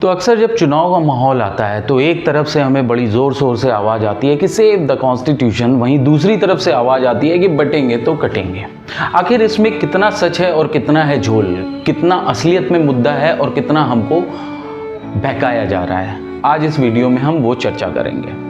तो अक्सर जब चुनाव का माहौल आता है तो एक तरफ से हमें बड़ी ज़ोर शोर से आवाज़ आती है कि सेव द कॉन्स्टिट्यूशन, वहीं दूसरी तरफ से आवाज़ आती है कि बटेंगे तो कटेंगे। आखिर इसमें कितना सच है और कितना है झोल, कितना असलियत में मुद्दा है और कितना हमको बहकाया जा रहा है, आज इस वीडियो में हम वो चर्चा करेंगे।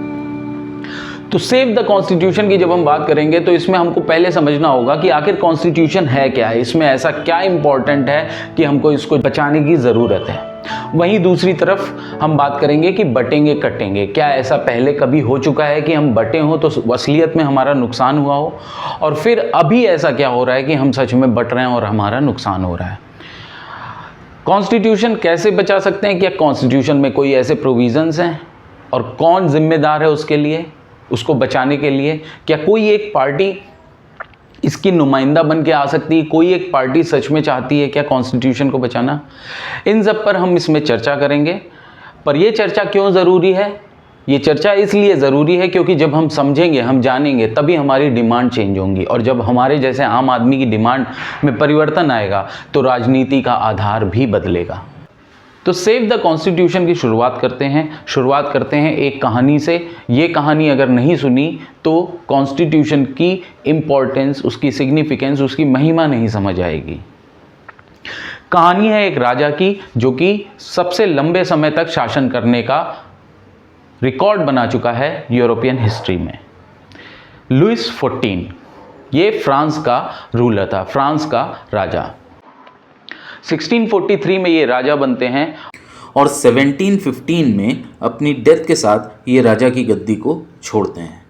तो सेव द कॉन्स्टिट्यूशन की जब हम बात करेंगे तो इसमें हमको पहले समझना होगा कि आखिर कॉन्स्टिट्यूशन है क्या है, इसमें ऐसा क्या इंपॉर्टेंट है कि हमको इसको बचाने की ज़रूरत है। वहीं दूसरी तरफ हम बात करेंगे कि बटेंगे कटेंगे, क्या ऐसा पहले कभी हो चुका है कि हम बटे हों तो असलियत में हमारा नुकसान हुआ हो, और फिर अभी ऐसा क्या हो रहा है कि हम सच में बट रहे हैं और हमारा नुकसान हो रहा है। कॉन्स्टिट्यूशन कैसे बचा सकते हैं, क्या कॉन्स्टिट्यूशन में कोई ऐसे प्रोविजंस हैं और कौन जिम्मेदार है उसके लिए, उसको बचाने के लिए। क्या कोई एक पार्टी इसकी नुमाइंदा बन के आ सकती है, कोई एक पार्टी सच में चाहती है क्या कॉन्स्टिट्यूशन को बचाना। इन सब पर हम इसमें चर्चा करेंगे। पर यह चर्चा क्यों ज़रूरी है, ये चर्चा इसलिए ज़रूरी है क्योंकि जब हम समझेंगे, हम जानेंगे, तभी हमारी डिमांड चेंज होंगी, और जब हमारे जैसे आम आदमी की डिमांड में परिवर्तन आएगा तो राजनीति का आधार भी बदलेगा। तो सेव द कॉन्स्टिट्यूशन की शुरुआत करते हैं एक कहानी से। ये कहानी अगर नहीं सुनी तो कॉन्स्टिट्यूशन की इम्पोर्टेंस, उसकी सिग्निफिकेंस, उसकी महिमा नहीं समझ आएगी। कहानी है एक राजा की जो कि सबसे लंबे समय तक शासन करने का रिकॉर्ड बना चुका है यूरोपियन हिस्ट्री में। लुइस 14, ये फ्रांस का रूलर था, फ्रांस का राजा। 1643 में ये राजा बनते हैं और 1715 में अपनी डेथ के साथ ये राजा की गद्दी को छोड़ते हैं।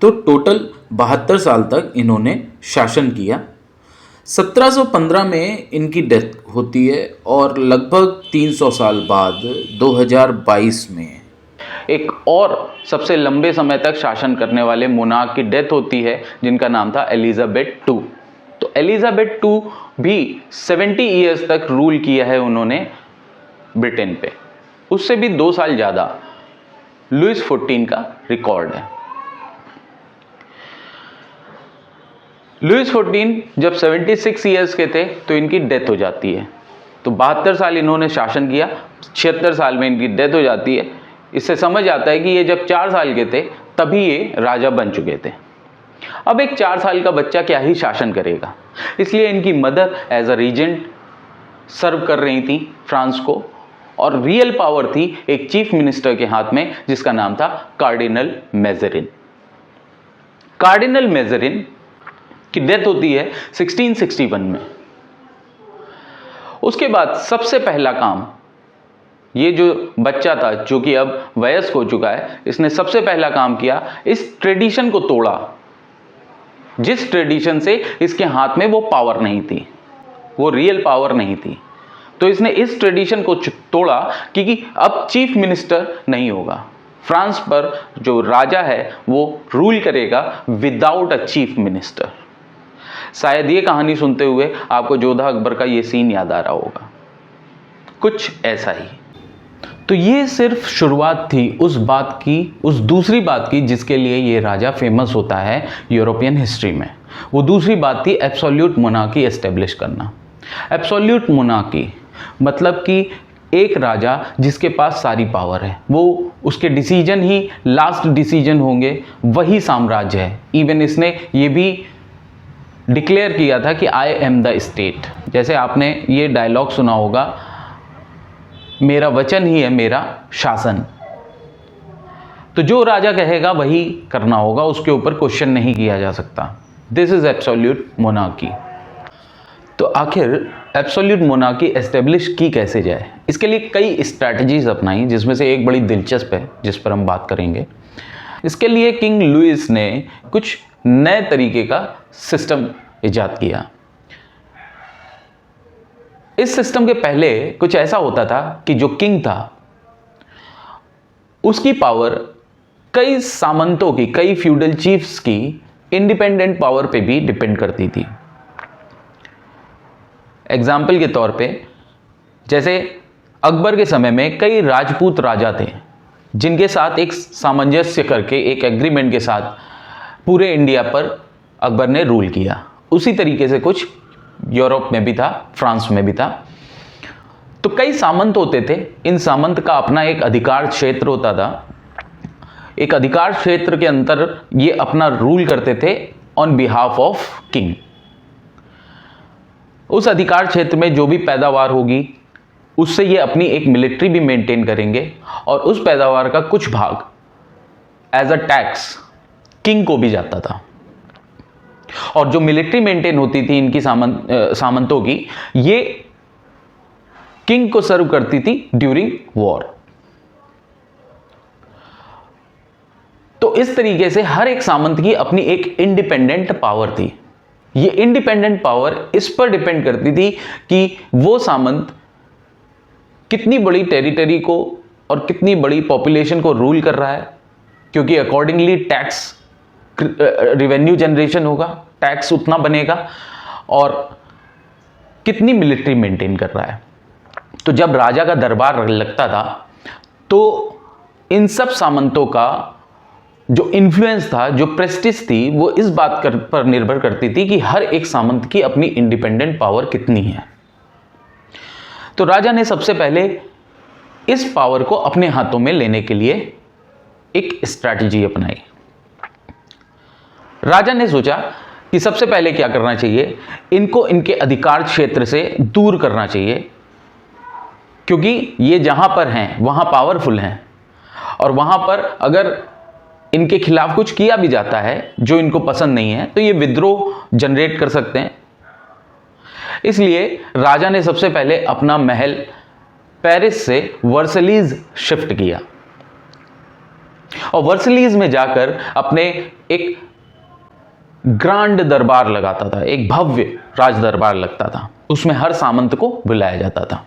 तो टोटल 72 साल तक इन्होंने शासन किया। 1715 में इनकी डेथ होती है और लगभग 300 साल बाद 2022 में एक और सबसे लंबे समय तक शासन करने वाले मोनार्क की डेथ होती है जिनका नाम था एलिजाबेथ II। तो एलिजाबेथ II भी 70 ईयर्स तक रूल किया है उन्होंने ब्रिटेन पे, उससे भी 2 साल ज़्यादा लुइस 14 का रिकॉर्ड है। लुइस 14 जब 76 ईयर्स के थे तो इनकी डेथ हो जाती है। तो 72 साल इन्होंने शासन किया, 76 साल में इनकी डेथ हो जाती है। इससे समझ आता है कि ये जब 4 साल के थे तभी ये राजा बन चुके थे। अब एक 4 साल का बच्चा क्या ही शासन करेगा, इसलिए इनकी मदर एज अ रीजेंट सर्व कर रही थी फ्रांस को, और रियल पावर थी एक चीफ मिनिस्टर के हाथ में जिसका नाम था कार्डिनल मैज़ारिन। कार्डिनल मैज़ारिन की डेथ होती है 1661 में। उसके बाद सबसे पहला काम, ये जो बच्चा था जो कि अब वयस्क हो चुका है, इसने सबसे पहला काम किया, इस ट्रेडिशन को तोड़ा जिस ट्रेडिशन से इसके हाथ में वो पावर नहीं थी, वो रियल पावर नहीं थी। तो इसने इस ट्रेडिशन को तोड़ा क्योंकि अब चीफ मिनिस्टर नहीं होगा, फ्रांस पर जो राजा है वो रूल करेगा विदाउट अ चीफ मिनिस्टर। शायद ये कहानी सुनते हुए आपको जोधा अकबर का ये सीन याद आ रहा होगा, कुछ ऐसा ही। तो ये सिर्फ शुरुआत थी उस बात की, उस दूसरी बात की जिसके लिए ये राजा फेमस होता है यूरोपियन हिस्ट्री में। वो दूसरी बात थी एब्सोल्यूट मोनार्की एस्टेब्लिश करना। एब्सोल्यूट मोनार्की मतलब कि एक राजा जिसके पास सारी पावर है, वो उसके डिसीजन ही लास्ट डिसीजन होंगे, वही साम्राज्य है। इवन इसने ये भी डिक्लेयर किया था कि आई एम द स्टेट। जैसे आपने ये डायलॉग सुना होगा, मेरा वचन ही है मेरा शासन। तो जो राजा कहेगा वही करना होगा, उसके ऊपर क्वेश्चन नहीं किया जा सकता। This is absolute monarchy. तो आखिर एब्सोल्यूट मोनार्की एस्टेब्लिश की कैसे जाए, इसके लिए कई स्ट्रैटेजीज अपनाई, जिसमें से एक बड़ी दिलचस्प है जिस पर हम बात करेंगे। इसके लिए किंग लुइस ने कुछ नए तरीके का सिस्टम इजाद किया। इस सिस्टम के पहले कुछ ऐसा होता था कि जो किंग था उसकी पावर कई सामंतों की, कई फ्यूडल चीफ्स की इंडिपेंडेंट पावर पे भी डिपेंड करती थी। एग्जाम्पल के तौर पे, जैसे अकबर के समय में कई राजपूत राजा थे जिनके साथ एक सामंजस्य करके, एक एग्रीमेंट के साथ पूरे इंडिया पर अकबर ने रूल किया। उसी तरीके से कुछ यूरोप में भी था, फ्रांस में भी था। तो कई सामंत होते थे, इन सामंत का अपना एक अधिकार क्षेत्र होता था। एक अधिकार क्षेत्र के अंदर ये अपना रूल करते थे ऑन बिहाफ ऑफ किंग। उस अधिकार क्षेत्र में जो भी पैदावार होगी उससे ये अपनी एक मिलिट्री भी मेंटेन करेंगे और उस पैदावार का कुछ भाग एज अ टैक्स किंग को भी जाता था। और जो मिलिट्री मेंटेन होती थी इनकी सामंतों की, ये किंग को सर्व करती थी ड्यूरिंग वॉर। तो इस तरीके से हर एक सामंत की अपनी एक इंडिपेंडेंट पावर थी। ये इंडिपेंडेंट पावर इस पर डिपेंड करती थी कि वो सामंत कितनी बड़ी टेरिटरी को और कितनी बड़ी पॉपुलेशन को रूल कर रहा है, क्योंकि अकॉर्डिंगली टैक्स रिवेन्यू जनरेशन होगा, टैक्स उतना बनेगा, और कितनी मिलिट्री मेंटेन कर रहा है। तो जब राजा का दरबार लगता था तो इन सब सामंतों का जो इन्फ्लुएंस था, जो प्रेस्टिज थी, वो इस बात पर निर्भर करती थी कि हर एक सामंत की अपनी इंडिपेंडेंट पावर कितनी है। तो राजा ने सबसे पहले इस पावर को अपने हाथों में लेने के लिए एक स्ट्रैटेजी अपनाई। राजा ने सोचा कि सबसे पहले क्या करना चाहिए, इनको इनके अधिकार क्षेत्र से दूर करना चाहिए, क्योंकि ये जहां पर हैं वहां पावरफुल हैं और वहां पर अगर इनके खिलाफ कुछ किया भी जाता है जो इनको पसंद नहीं है तो ये विद्रोह जनरेट कर सकते हैं। इसलिए राजा ने सबसे पहले अपना महल पेरिस से वर्सलीज शिफ्ट किया और वर्सलीज में जाकर अपने एक ग्रांड दरबार लगाता था, एक भव्य राज दरबार लगता था, उसमें हर सामंत को बुलाया जाता था।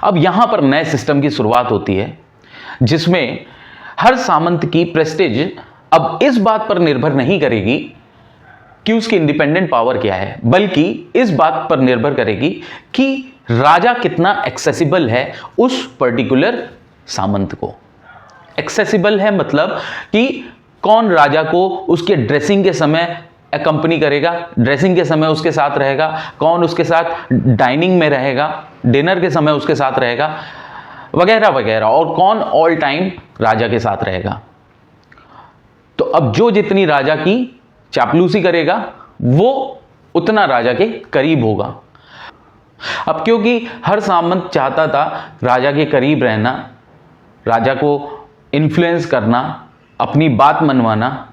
अब यहां पर नए सिस्टम की शुरुआत होती है जिसमें हर सामंत की प्रेस्टीज अब इस बात पर निर्भर नहीं करेगी कि उसकी इंडिपेंडेंट पावर क्या है, बल्कि इस बात पर निर्भर करेगी कि राजा कितना एक्सेसिबल है उस पर्टिकुलर सामंत को। एक्सेसिबल है मतलब कि कौन राजा को उसके ड्रेसिंग के समय अकंपनी करेगा, ड्रेसिंग के समय उसके साथ रहेगा, कौन उसके साथ डाइनिंग में रहेगा, डिनर के समय उसके साथ रहेगा, वगैरह वगैरह, और कौन ऑल टाइम राजा के साथ रहेगा। तो अब जो जितनी राजा की चापलूसी करेगा वो उतना राजा के करीब होगा। अब क्योंकि हर सामंत चाहता था राजा के करीब रहना, राजा को इन्फ्लुएंस करना, अपनी बात मनवाना,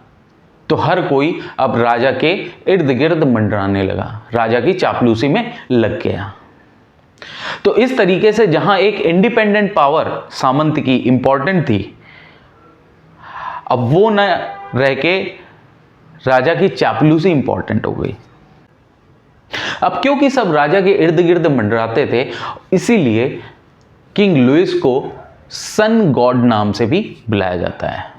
तो हर कोई अब राजा के इर्द गिर्द मंडराने लगा, राजा की चापलूसी में लग गया। तो इस तरीके से जहां एक इंडिपेंडेंट पावर सामंत की इंपॉर्टेंट थी, अब वो न रह के राजा की चापलूसी इंपॉर्टेंट हो गई। अब क्योंकि सब राजा के इर्द गिर्द मंडराते थे, इसीलिए किंग लुइस को सन गॉड नाम से भी बुलाया जाता है।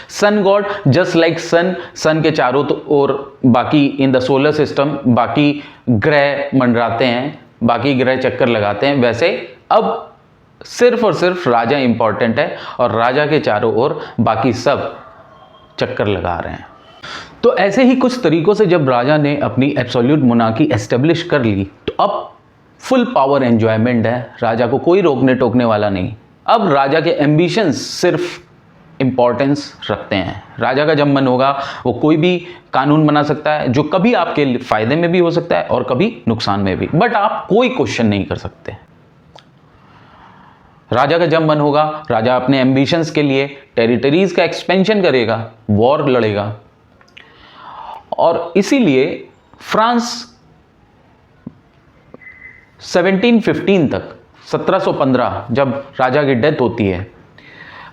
सन गॉड जस्ट लाइक सन के चारों ओर बाकी इन द सोलर सिस्टम बाकी ग्रह मंडराते हैं, बाकी ग्रह चक्कर लगाते हैं, वैसे अब सिर्फ और सिर्फ राजा इंपॉर्टेंट है और राजा के चारों ओर बाकी सब चक्कर लगा रहे हैं। तो ऐसे ही कुछ तरीकों से जब राजा ने अपनी एब्सोल्यूट मोनार्की एस्टेब्लिश कर ली तो अब फुल पावर एंजॉयमेंट है, राजा को कोई रोकने टोकने वाला नहीं। अब राजा के एम्बिशंस सिर्फ इंपॉर्टेंस रखते हैं। राजा का जब मन होगा वो कोई भी कानून बना सकता है जो कभी आपके फायदे में भी हो सकता है और कभी नुकसान में भी, बट आप कोई क्वेश्चन नहीं कर सकते। राजा का जब मन होगा राजा अपने एम्बिशंस के लिए टेरिटरीज का एक्सपेंशन करेगा, वॉर लड़ेगा। और इसीलिए फ्रांस 1715 तक 1715 जब राजा की डेथ होती है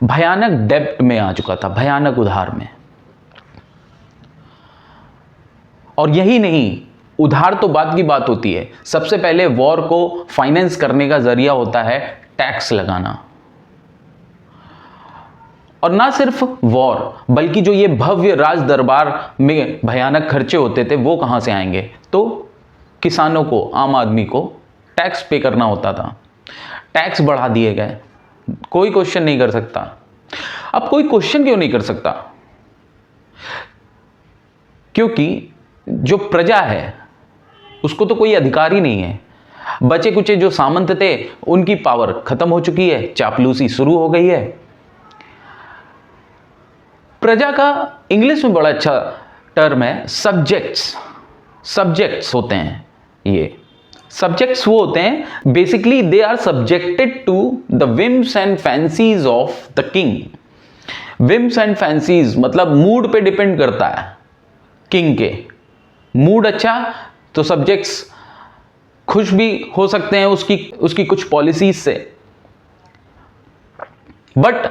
भयानक डेब्ट में आ चुका था, भयानक उधार में। और यही नहीं, उधार तो बाद की बात होती है, सबसे पहले वॉर को फाइनेंस करने का जरिया होता है टैक्स लगाना। और ना सिर्फ वॉर बल्कि जो ये भव्य राज दरबार में भयानक खर्चे होते थे वो कहां से आएंगे, तो किसानों को, आम आदमी को टैक्स पे करना होता था। टैक्स बढ़ा दिए गए, कोई क्वेश्चन नहीं कर सकता। अब कोई क्वेश्चन क्यों नहीं कर सकता? क्योंकि जो प्रजा है उसको तो कोई अधिकार ही नहीं है। बचे कुचे जो सामंत थे उनकी पावर खत्म हो चुकी है, चापलूसी शुरू हो गई है। प्रजा का इंग्लिश में बड़ा अच्छा टर्म है सब्जेक्ट्स। सब्जेक्ट्स होते हैं, ये सब्जेक्ट्स वो होते हैं basically they are subjected to the whims and fancies of the king. Whims and fancies मतलब मूड पे डिपेंड करता है किंग के। मूड अच्छा तो सब्जेक्ट्स खुश भी हो सकते हैं उसकी कुछ पॉलिसीज से, बट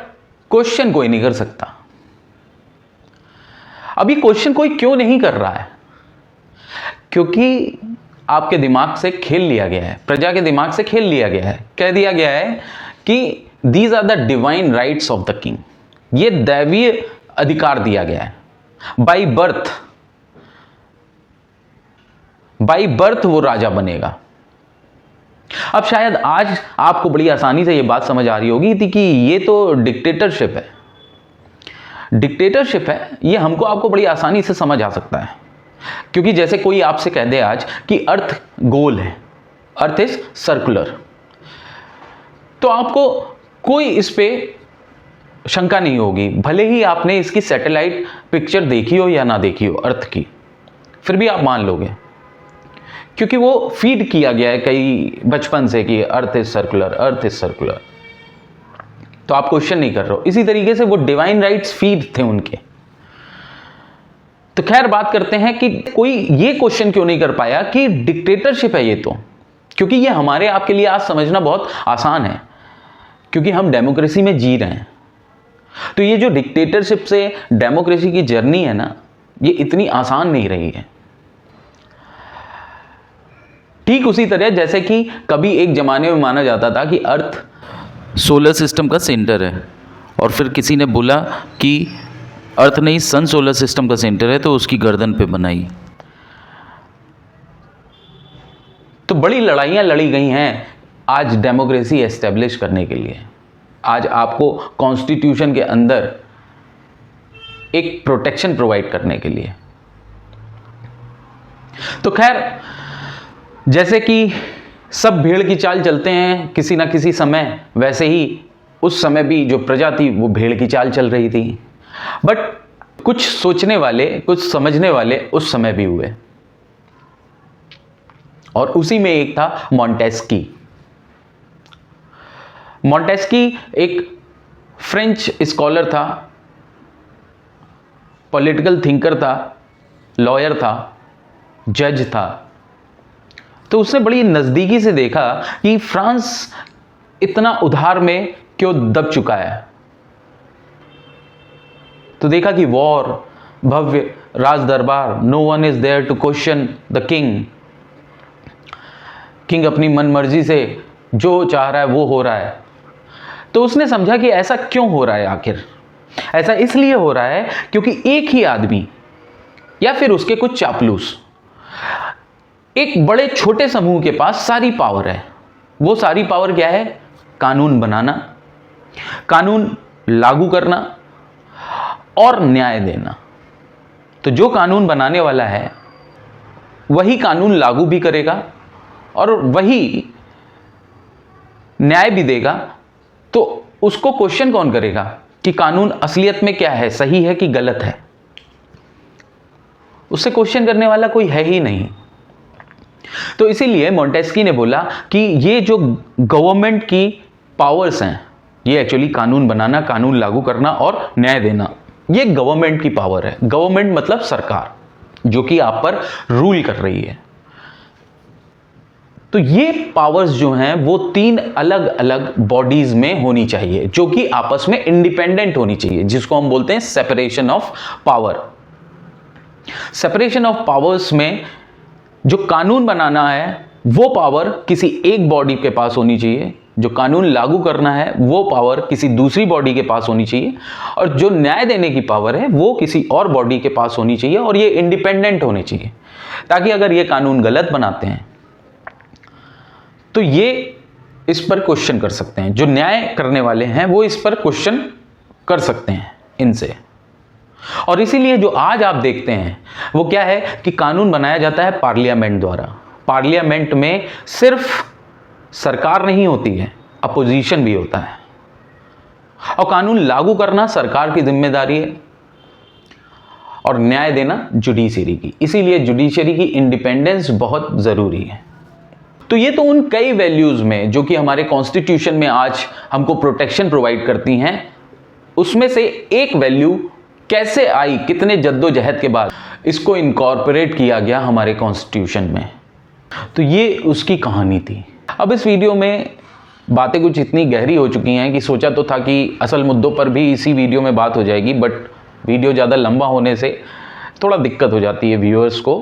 क्वेश्चन कोई नहीं कर सकता। अभी क्वेश्चन कोई क्यों नहीं कर रहा है? क्योंकि आपके दिमाग से खेल लिया गया है, प्रजा के दिमाग से खेल लिया गया है। कह दिया गया है कि these are the divine rights of the king, ये दैवीय अधिकार दिया गया है। बाई बर्थ वो राजा बनेगा। अब शायद आज आपको बड़ी आसानी से ये बात समझ आ रही होगी कि ये तो डिक्टेटरशिप है। डिक्टेटरशिप है, ये हमको आपको बड़ी आसानी से समझ आ सकता है, क्योंकि जैसे कोई आपसे कह दे आज कि अर्थ गोल है, अर्थ इज सर्कुलर, तो आपको कोई इस पे शंका नहीं होगी, भले ही आपने इसकी सैटेलाइट पिक्चर देखी हो या ना देखी हो अर्थ की, फिर भी आप मान लोगे, क्योंकि वो फीड किया गया है कई बचपन से कि earth is circular, earth is circular, तो आप क्वेश्चन नहीं कर रहे हो। इसी तरीके से वो डिवाइन राइट्स फीड थे उनके। तो खैर बात करते हैं कि कोई ये क्वेश्चन क्यों नहीं कर पाया कि डिक्टेटरशिप है ये तो, क्योंकि ये हमारे आपके लिए आज समझना बहुत आसान है, क्योंकि हम डेमोक्रेसी में जी रहे हैं। तो ये जो डिक्टेटरशिप से डेमोक्रेसी की जर्नी है ना, ये इतनी आसान नहीं रही है। ठीक उसी तरह जैसे कि कभी एक जमाने में माना जाता था कि अर्थ सोलर सिस्टम का सेंटर है, और फिर किसी ने बोला कि अर्थ नहीं सन सोलर सिस्टम का सेंटर है, तो उसकी गर्दन पे बनाई। तो बड़ी लड़ाइयाँ लड़ी गई हैं आज डेमोक्रेसी एस्टेब्लिश करने के लिए, आज आपको कॉन्स्टिट्यूशन के अंदर एक प्रोटेक्शन प्रोवाइड करने के लिए। तो खैर जैसे कि सब भेड़ की चाल चलते हैं किसी ना किसी समय, वैसे ही उस समय भी जो प्रजा थी वो भेड़ की चाल चल रही थी। बट कुछ सोचने वाले, कुछ समझने वाले उस समय भी हुए, और उसी में एक था मॉन्टेस्की। मॉन्टेस्की एक फ्रेंच स्कॉलर था, पॉलिटिकल थिंकर था, लॉयर था, जज था। तो उसने बड़ी नज़दीकी से देखा कि फ्रांस इतना उधार में क्यों दब चुका है। तो देखा कि वॉर, भव्य राज दरबार, no one is there to question the king. King अपनी मन मर्जी से जो चाह रहा है वो हो रहा है। तो उसने समझा कि ऐसा क्यों हो रहा है, आखिर ऐसा इसलिए हो रहा है क्योंकि एक ही आदमी या फिर उसके कुछ चापलूस एक बड़े छोटे समूह के पास सारी पावर है। वो सारी पावर क्या है? कानून बनाना, कानून लागू करना और न्याय देना। तो जो कानून बनाने वाला है वही कानून लागू भी करेगा और वही न्याय भी देगा। तो उसको क्वेश्चन कौन करेगा कि कानून असलियत में क्या है, सही है कि गलत है? उससे क्वेश्चन करने वाला कोई है ही नहीं। तो इसीलिए मॉन्टेस्की ने बोला कि ये जो गवर्नमेंट की पावर्स हैं, ये एक्चुअली कानून बनाना, कानून लागू करना और न्याय देना, ये गवर्नमेंट की पावर है। गवर्नमेंट मतलब सरकार, जो कि आप पर रूल कर रही है। तो ये पावर्स जो हैं वो 3 अलग अलग बॉडीज में होनी चाहिए, जो कि आपस में इंडिपेंडेंट होनी चाहिए, जिसको हम बोलते हैं separation of power. Separation of powers में जो कानून बनाना है वो पावर किसी एक बॉडी के पास होनी चाहिए, जो कानून लागू करना है वो पावर किसी दूसरी बॉडी के पास होनी चाहिए, और जो न्याय देने की पावर है वो किसी और बॉडी के पास होनी चाहिए, और ये इंडिपेंडेंट होने चाहिए, ताकि अगर ये कानून गलत बनाते हैं तो ये इस पर क्वेश्चन कर सकते हैं। जो न्याय करने वाले हैं वो इस पर क्वेश्चन कर सकते हैं इनसे। और इसीलिए जो आज आप देखते हैं वो क्या है कि कानून बनाया जाता है पार्लियामेंट द्वारा। पार्लियामेंट में सिर्फ सरकार नहीं होती है, अपोजिशन भी होता है, और कानून लागू करना सरकार की जिम्मेदारी है और न्याय देना जुडिशरी की। इसीलिए जुडिशरी की इंडिपेंडेंस बहुत ज़रूरी है। तो ये तो उन कई वैल्यूज़ में जो कि हमारे कॉन्स्टिट्यूशन में आज हमको प्रोटेक्शन प्रोवाइड करती हैं, उसमें से एक वैल्यू कैसे आई, कितने जद्दोजहद के बाद इसको इनकॉर्पोरेट किया गया हमारे कॉन्स्टिट्यूशन में, तो ये उसकी कहानी थी। अब इस वीडियो में बातें कुछ इतनी गहरी हो चुकी हैं कि सोचा तो था कि असल मुद्दों पर भी इसी वीडियो में बात हो जाएगी, बट वीडियो ज़्यादा लंबा होने से थोड़ा दिक्कत हो जाती है व्यूअर्स को।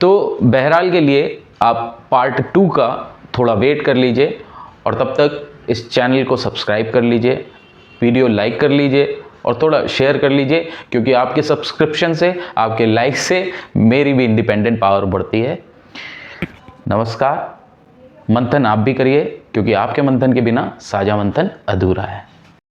तो बहरहाल के लिए आप पार्ट 2 का थोड़ा वेट कर लीजिए, और तब तक इस चैनल को सब्सक्राइब कर लीजिए, वीडियो लाइक कर लीजिए और थोड़ा शेयर कर लीजिए, क्योंकि आपके सब्सक्रिप्शन से, आपके लाइक से मेरी भी इंडिपेंडेंट पावर बढ़ती है। नमस्कार। मंथन आप भी करिए, क्योंकि आपके मंथन के बिना साझा मंथन अधूरा है।